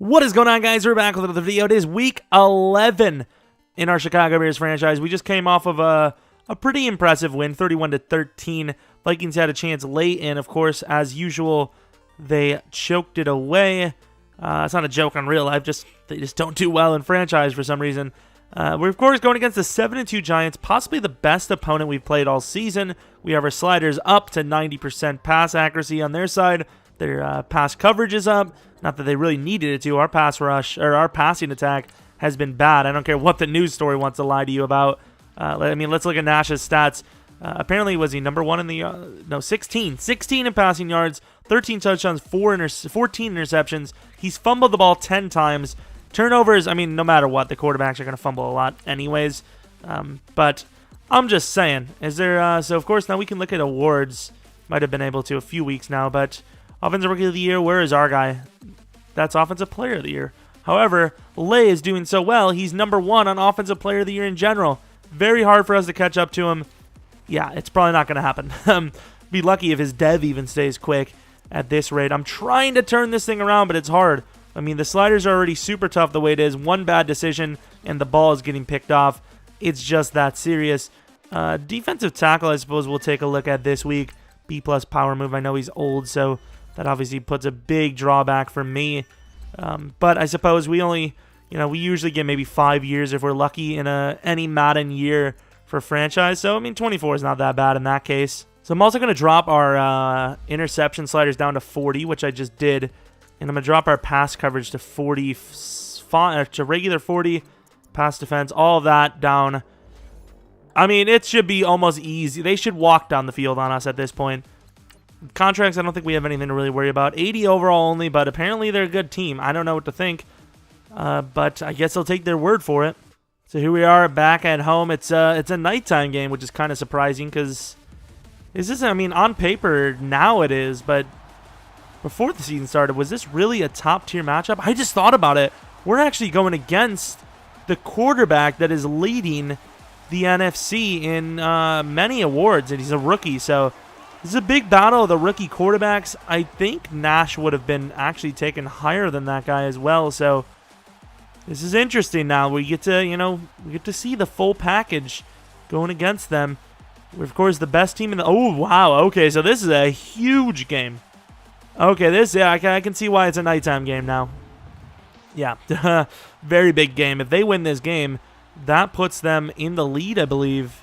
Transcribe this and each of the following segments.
What is going on, guys? We're back with another video. It is week 11 in our Chicago Bears franchise. We just came off of a pretty impressive win, 31-13. Vikings had a chance late, and of course, as usual, they choked it away. It's not a joke on real life. They just don't do well in franchise for some reason. We're, of course, going against the 7-2 Giants, possibly the best opponent we've played all season. We have our sliders up to 90% pass accuracy on their side. Their pass coverage is up. Not that they really needed it to. Our pass rush, or our passing attack, has been bad. I don't care what the news story wants to lie to you about. Let's look at Nash's stats. Apparently, was he number one in the... 16 in passing yards, 13 touchdowns, 14 interceptions. He's fumbled the ball 10 times. Turnovers, no matter what, the quarterbacks are going to fumble a lot anyways. But I'm just saying. Is there... so, of course, now we can look at awards. Might have been able to a few weeks now, but... Offensive Rookie of the Year, where is our guy? That's Offensive Player of the Year. However, Lay is doing so well, he's number one on Offensive Player of the Year in general. Very hard for us to catch up to him. Yeah, it's probably not going to happen. Be lucky if his dev even stays quick at this rate. I'm trying to turn this thing around, but it's hard. The sliders are already super tough the way it is. One bad decision, and the ball is getting picked off. It's just that serious. Defensive tackle, I suppose we'll take a look at this week. B+ power move. I know he's old, so... that obviously puts a big drawback for me. But I suppose we only, we usually get maybe 5 years if we're lucky in any Madden year for franchise. So, 24 is not that bad in that case. So I'm also going to drop our interception sliders down to 40, which I just did. And I'm going to drop our pass coverage to 40, to regular 40, pass defense, all of that down. It should be almost easy. They should walk down the field on us at this point. Contracts, I don't think we have anything to really worry about. 80 overall only, but apparently they're a good team. I don't know what to think, but I guess I'll take their word for it. So here we are back at home. It's a nighttime game, which is kind of surprising because is this? On paper now it is, but before the season started, was this really a top tier matchup? I just thought about it. We're actually going against the quarterback that is leading the NFC in many awards, and he's a rookie, so. This is a big battle of the rookie quarterbacks. I think Nash would have been actually taken higher than that guy as well. So this is interesting now. We get to see the full package going against them. We're, of course, the best team in the... Oh, wow. Okay, so this is a huge game. Okay, I can see why it's a nighttime game now. Yeah, very big game. If they win this game, that puts them in the lead, I believe.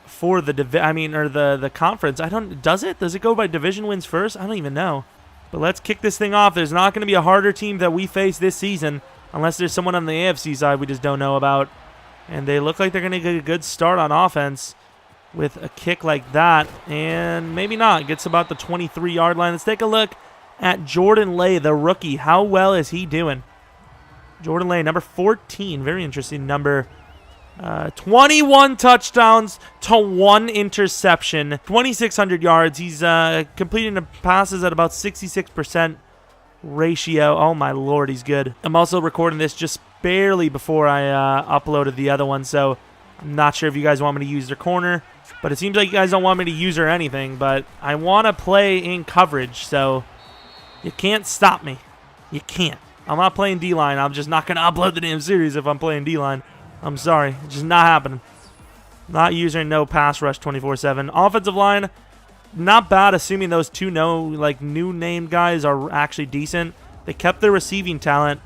For the the conference. Does it go by division wins first? I don't even know. But let's kick this thing off. There's not going to be a harder team that we face this season unless there's someone on the AFC side we just don't know about. And they look like they're going to get a good start on offense with a kick like that. And maybe not. Gets about the 23-yard line. Let's take a look at Jordan Lay, the rookie. How well is he doing? Jordan Lay, number 14. Very interesting number. 21 touchdowns to 1 interception, 2,600 yards. He's completing the passes at about 66% ratio. Oh my lord, he's good. I'm also recording this just barely before I uploaded the other one, so I'm not sure if you guys want me to use their corner, but it seems like you guys don't want me to use her anything, but I want to play in coverage, so you can't stop me. You can't. I'm not playing D-line. I'm just not going to upload the damn series if I'm playing D-line. I'm sorry. It's just not happening. Not using no pass rush 24/7. Offensive line, not bad, assuming those two new name guys are actually decent. They kept their receiving talent.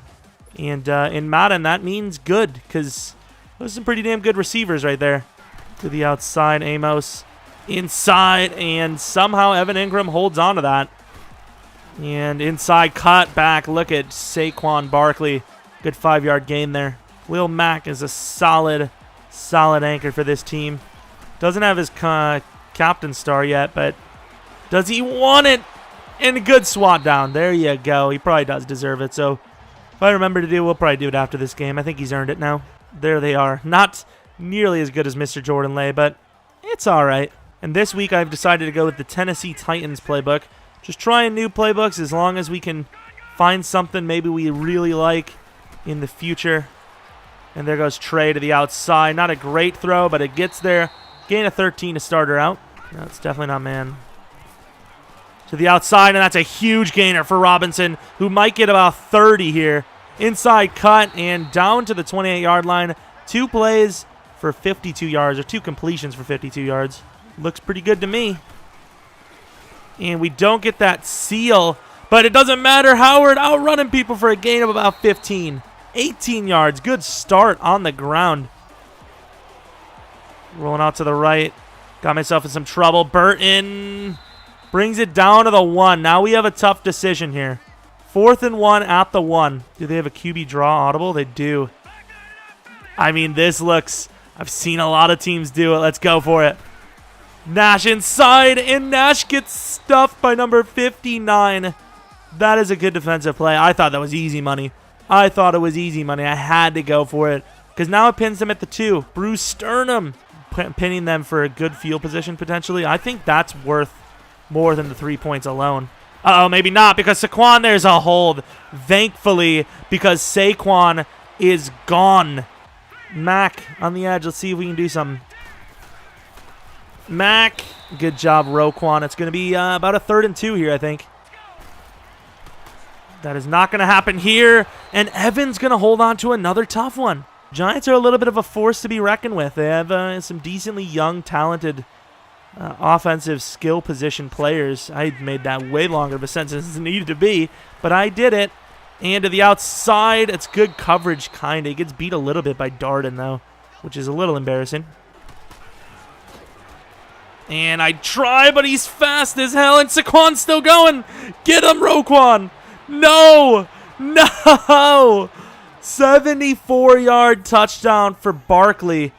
And in Madden, that means good because those are some pretty damn good receivers right there. To the outside, Amos inside, and somehow Evan Ingram holds on to that. And inside, cut back. Look at Saquon Barkley. Good 5-yard gain there. Will Mack is a solid anchor for this team. Doesn't have his captain star yet, but does he want it? And a good swat down. There you go. He probably does deserve it. So if I remember to do, we'll probably do it after this game. I think he's earned it now. There they are. Not nearly as good as Mr. Jordan Lay, but it's all right. And this week I've decided to go with the Tennessee Titans playbook. Just trying new playbooks as long as we can find something maybe we really like in the future. And there goes Trey to the outside. Not a great throw, but it gets there. Gain of 13 to start her out. No, it's definitely not man. To the outside, and that's a huge gainer for Robinson, who might get about 30 here. Inside cut and down to the 28-yard line. 2 plays for 52 yards, or 2 completions for 52 yards. Looks pretty good to me. And we don't get that seal, but it doesn't matter. Howard outrunning people for a gain of about 15. 18 yards. Good start on the ground. Rolling out to the right. Got myself in some trouble. Burton brings it down to the 1. Now we have a tough decision here. 4th and 1 at the 1. Do they have a QB draw audible? They do. I mean, this looks... I've seen a lot of teams do it. Let's go for it. Nash inside, and Nash gets stuffed by number 59. That is a good defensive play. I thought that was easy money. I thought it was easy money. I had to go for it because now it pins them at the 2. Bruce Sternum pinning them for a good field position potentially. I think that's worth more than the 3 points alone. Uh-oh, maybe not, because Saquon, there's a hold. Thankfully, because Saquon is gone. Mac on the edge. Let's see if we can do something. Mac. Good job, Roquan. It's going to be about a 3rd and 2 here, I think. That is not going to happen here. And Evans going to hold on to another tough one. Giants are a little bit of a force to be reckoned with. They have some decently young, talented offensive skill position players. I made that way longer of a sentence than it needed to be, but I did it. And to the outside, it's good coverage, kind of. He gets beat a little bit by Darden, though, which is a little embarrassing. And I try, but he's fast as hell, and Saquon's still going. Get him, Roquan. No. No. 74-yard touchdown for Barkley.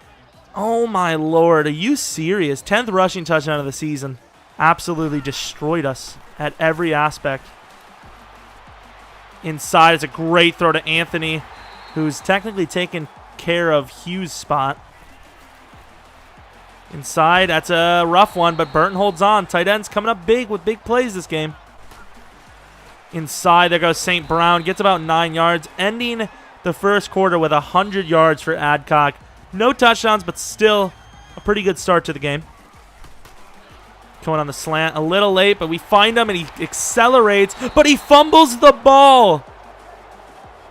Oh, my Lord. Are you serious? 10th rushing touchdown of the season. Absolutely destroyed us at every aspect. Inside, it's a great throw to Anthony, who's technically taken care of Hughes' spot. Inside, that's a rough one, but Burton holds on. Tight end's coming up big with big plays this game. Inside, there goes St. Brown. Gets about 9 yards, ending the first quarter with 100 yards for Adcock. No touchdowns, but still a pretty good start to the game. Going on the slant a little late, but we find him, and he accelerates, but he fumbles the ball.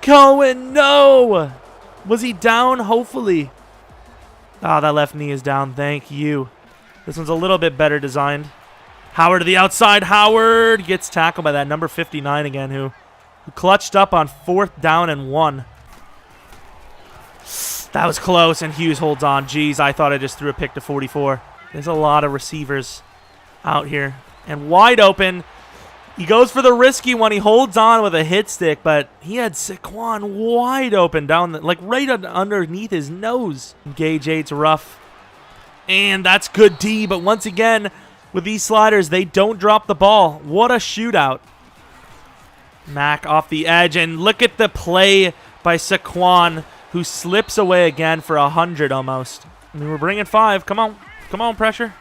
Cohen, no. Was he down? Hopefully. Ah, that left knee is down. Thank you. This one's a little bit better designed. Howard to the outside. Howard gets tackled by that number 59 again, who clutched up on 4th down and 1. That was close, and Hughes holds on. Jeez, I thought I just threw a pick to 44. There's a lot of receivers out here. And wide open. He goes for the risky one. He holds on with a hit stick, but he had Saquon wide open down, like right underneath his nose. Gage 8's rough. And that's good D, but once again, with these sliders, they don't drop the ball. What a shootout. Mac off the edge, and look at the play by Saquon, who slips away again for 100 almost. I mean, we're bringing 5. Come on. Come on, pressure.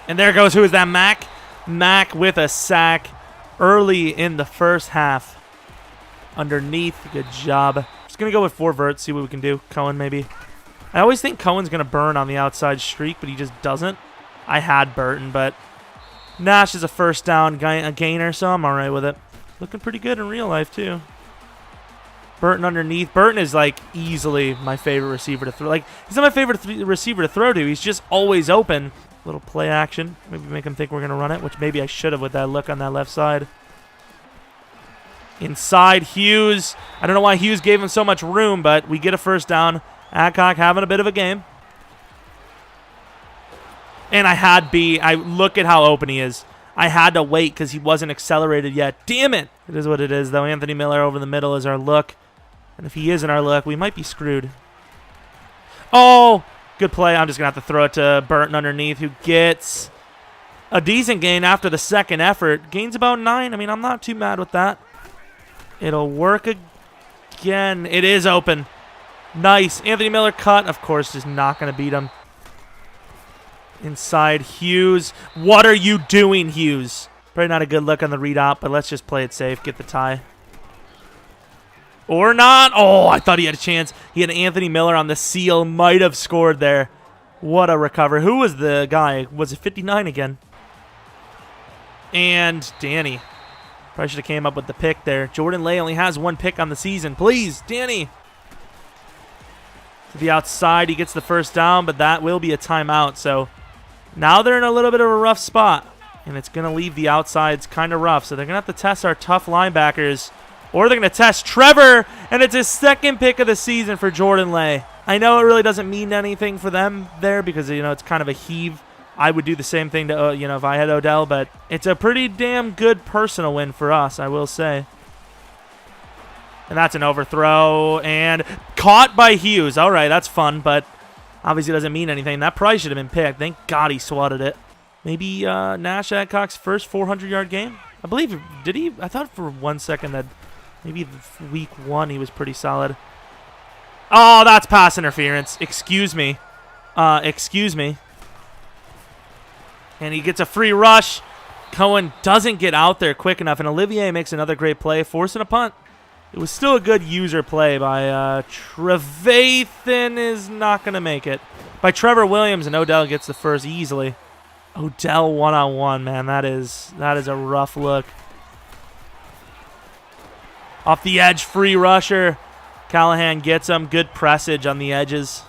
And there goes, who is that, Mac? Mac with a sack early in the first half. Underneath, good job. Just going to go with 4 verts, see what we can do. Cohen, maybe. I always think Cohen's going to burn on the outside streak, but he just doesn't. I had Burton, but Nash is a first down a gainer, so I'm all right with it. Looking pretty good in real life, too. Burton underneath. Burton is, like, easily my favorite receiver to throw. Like, he's not my favorite receiver to throw to. He's just always open. Little play action. Maybe make him think we're going to run it, which maybe I should have with that look on that left side. Inside, Hughes. I don't know why Hughes gave him so much room, but we get a first down. Adcock having a bit of a game. And I had B. Look at how open he is. I had to wait because he wasn't accelerated yet. Damn it. It is what it is, though. Anthony Miller over the middle is our look. And if he isn't our look, we might be screwed. Oh, good play. I'm just going to have to throw it to Burton underneath, who gets a decent gain after the second effort. Gains about 9. I mean, I'm not too mad with that. It'll work again. It is open. Nice. Anthony Miller cut. Of course, just not going to beat him. Inside, Hughes. What are you doing, Hughes? Probably not a good look on the read out, but let's just play it safe. Get the tie. Or not. Oh, I thought he had a chance. He had Anthony Miller on the seal. Might have scored there. What a recover. Who was the guy? Was it 59 again? And Danny. Probably should have came up with the pick there. Jordan Lay only has 1 pick on the season. Please, Danny. To the outside, he gets the first down, but that will be a timeout. So now they're in a little bit of a rough spot, and it's going to leave the outsides kind of rough. So they're going to have to test our tough linebackers, or they're going to test Trevor, and it's his 2nd pick of the season for Jordan Lay. I know it really doesn't mean anything for them there because, it's kind of a heave. I would do the same thing to, if I had Odell, but it's a pretty damn good personal win for us, I will say. And that's an overthrow, and caught by Hughes. All right, that's fun, but obviously doesn't mean anything. That probably should have been picked. Thank God he swatted it. Maybe Nash Adcock's first 400-yard game? I believe, did he? I thought for 1 second that maybe week 1 he was pretty solid. Oh, that's pass interference. Excuse me. Excuse me. And he gets a free rush. Cohen doesn't get out there quick enough, and Olivier makes another great play, forcing a punt. It was still a good user play by Trevathan is not going to make it. By Trevor Williams, and Odell gets the first easily. Odell one-on-one, man. That is a rough look. Off the edge, free rusher. Callahan gets him. Good pressage on the edges.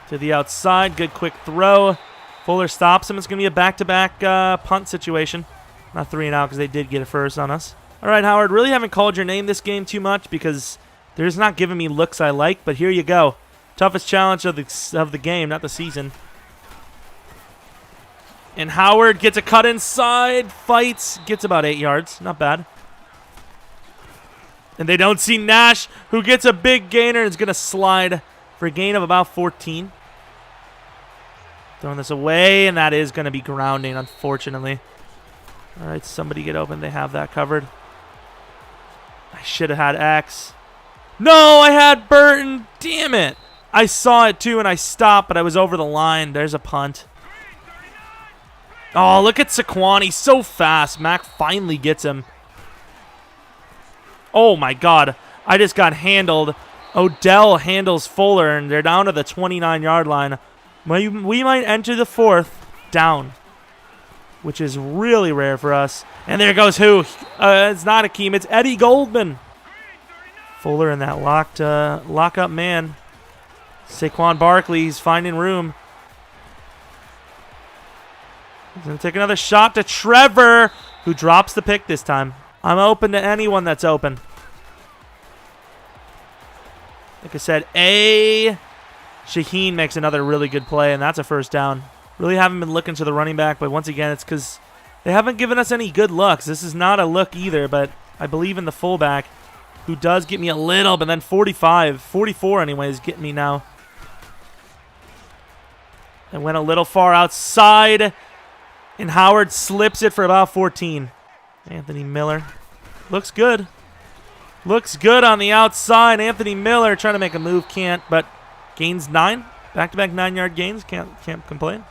To the outside, good quick throw. Fuller stops him. It's going to be a back-to-back punt situation. Not 3 and out because they did get a first on us. All right, Howard, really haven't called your name this game too much because they're just not giving me looks I like, but here you go. Toughest challenge of the game, not the season. And Howard gets a cut inside, fights, gets about 8 yards. Not bad. And they don't see Nash, who gets a big gainer and is going to slide for a gain of about 14. Throwing this away, and that is going to be grounding, unfortunately. All right, somebody get open. They have that covered. I should have had X. No, I had Burton. Damn it. I saw it, too, and I stopped, but I was over the line. There's a punt. Oh, look at Saquon. He's so fast. Mac finally gets him. Oh, my God. I just got handled. Odell handles Fuller, and they're down to the 29-yard line. We might enter the 4th down, which is really rare for us. And there goes who? It's not Akeem. It's Eddie Goldman. Fuller in that lock-up man. Saquon Barkley, he's finding room. He's going to take another shot to Trevor, who drops the pick this time. I'm open to anyone that's open. Like I said, Shaheen makes another really good play, and that's a first down. Really haven't been looking to the running back, but once again, it's because they haven't given us any good looks. This is not a look either, but I believe in the fullback, who does get me a little, but then 44 anyways, getting me now. And went a little far outside, and Howard slips it for about 14. Anthony Miller. Looks good. Looks good on the outside. Anthony Miller trying to make a move, can't, but gains 9. Back-to-back 9-yard gains. Can't complain.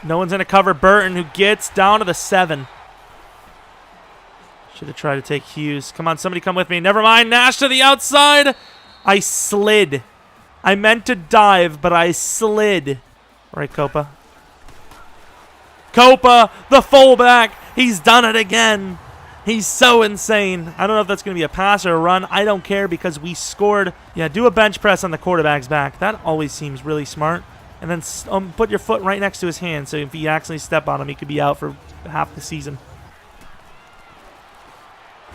No one's going to cover Burton, who gets down to the 7. Should have tried to take Hughes. Come on, somebody come with me. Never mind. Nash to the outside. I slid. I meant to dive, but I slid. All right, Copa. Copa, the fullback. He's done it again. He's so insane. I don't know if that's going to be a pass or a run. I don't care because we scored. Yeah, do a bench press on the quarterback's back. That always seems really smart. And then put your foot right next to his hand, so if you accidentally step on him, he could be out for half the season.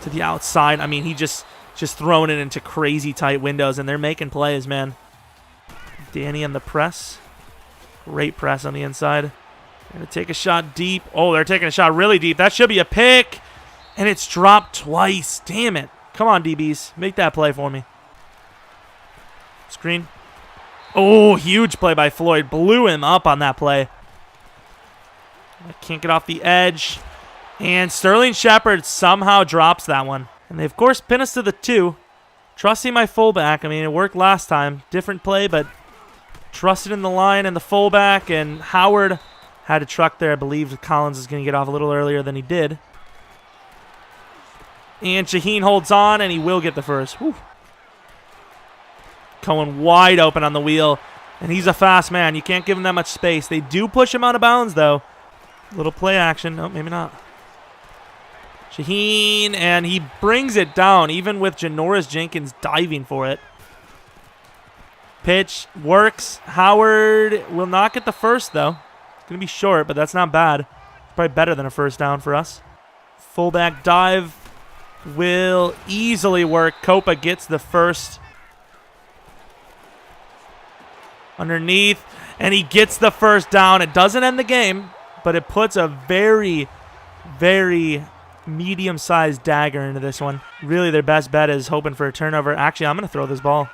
To the outside. I mean, he just throwing it into crazy tight windows, and they're making plays, man. Danny on the press. Great press on the inside. Going to take a shot deep. Oh, they're taking a shot really deep. That should be a pick. And it's dropped twice. Damn it. Come on, DBs. Make that play for me. Screen. Oh, huge play by Floyd. Blew him up on that play. I can't get off the edge. And Sterling Shepard somehow drops that one. And they, of course, pin us to the 2. Trusting my fullback. I mean, it worked last time. Different play, but trusted in the line and the fullback. And Howard had a truck there. I believe Collins is going to get off a little earlier than he did. And Shaheen holds on, and he will get the first. Whew. Cohen wide open on the wheel. And he's a fast man. You can't give him that much space. They do push him out of bounds, though. Little play action. No, maybe not. Shaheen, and he brings it down, even with Janoris Jenkins diving for it. Pitch works. Howard will not get the first, though. It's going to be short, but that's not bad. It's probably better than a first down for us. Fullback dive will easily work. Copa gets the first. Underneath, and he gets the first down. It doesn't end the game, but it puts a very, very medium-sized dagger into this one. Really, their best bet is hoping for a turnover. Actually, I'm going to throw this ball.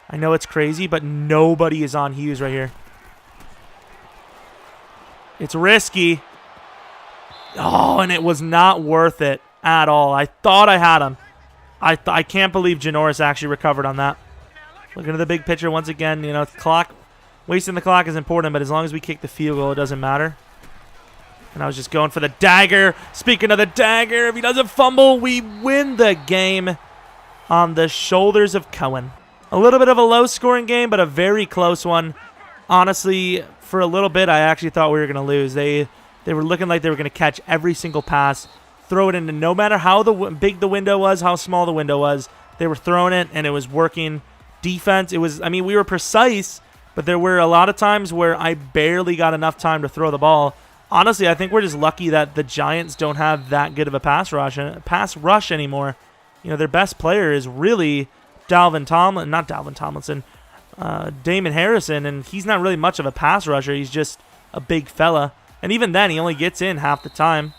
I know it's crazy, but nobody is on Hughes right here. It's risky. Oh, and it was not worth it at all. I thought I had him. I can't believe Janoris actually recovered on that. Looking at the big picture once again, you know, wasting the clock is important, but as long as we kick the field goal, it doesn't matter. And I was just going for the dagger. Speaking of the dagger, if he doesn't fumble, we win the game on the shoulders of Cohen. A little bit of a low-scoring game, but a very close one. Honestly, for a little bit, I actually thought we were going to lose. They were looking like they were going to catch every single pass, throw it into no matter how big the window was, how small the window was. They were throwing it, and it was working. Defense, we were precise, but there were a lot of times where I barely got enough time to throw the ball. Honestly, I think we're just lucky that the Giants don't have that good of a pass rush anymore. You know, their best player is really Damon Harrison, and he's not really much of a pass rusher. He's just a big fella, and even then, he only gets in half the time.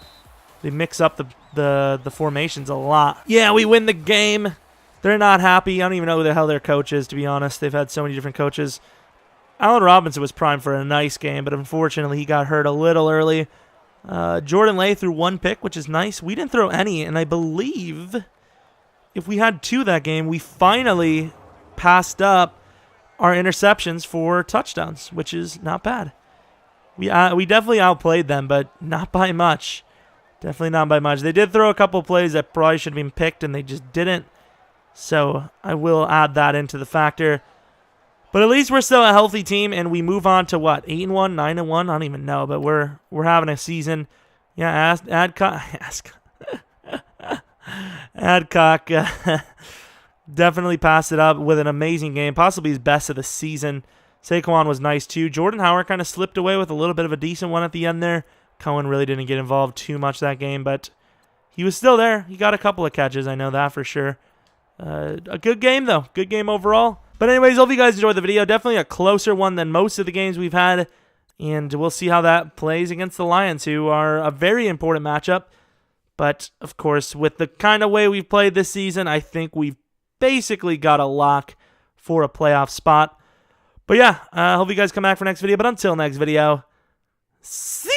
They mix up the formations a lot. Yeah, we win the game. They're not happy. I don't even know who the hell their coach is, to be honest. They've had so many different coaches. Allen Robinson was primed for a nice game, but unfortunately he got hurt a little early. Jordan Lay threw one pick, which is nice. We didn't throw any, and I believe if we had two that game, we finally passed up our interceptions for touchdowns, which is not bad. We definitely outplayed them, but not by much. Definitely not by much. They did throw a couple plays that probably should have been picked, and they just didn't. So I will add that into the factor. But at least we're still a healthy team, and we move on to what? 8-1, 9-1? I don't even know, but we're having a season. Yeah, Adcock definitely passed it up with an amazing game, possibly his best of the season. Saquon was nice too. Jordan Howard kind of slipped away with a little bit of a decent one at the end there. Cohen really didn't get involved too much that game, but he was still there. He got a couple of catches, I know that for sure. A good game, though. Good game overall. But anyways, hope you guys enjoyed the video. Definitely a closer one than most of the games we've had. And we'll see how that plays against the Lions, who are a very important matchup. But, of course, with the kind of way we've played this season, I think we've basically got a lock for a playoff spot. But yeah, I hope you guys come back for next video. But until next video, see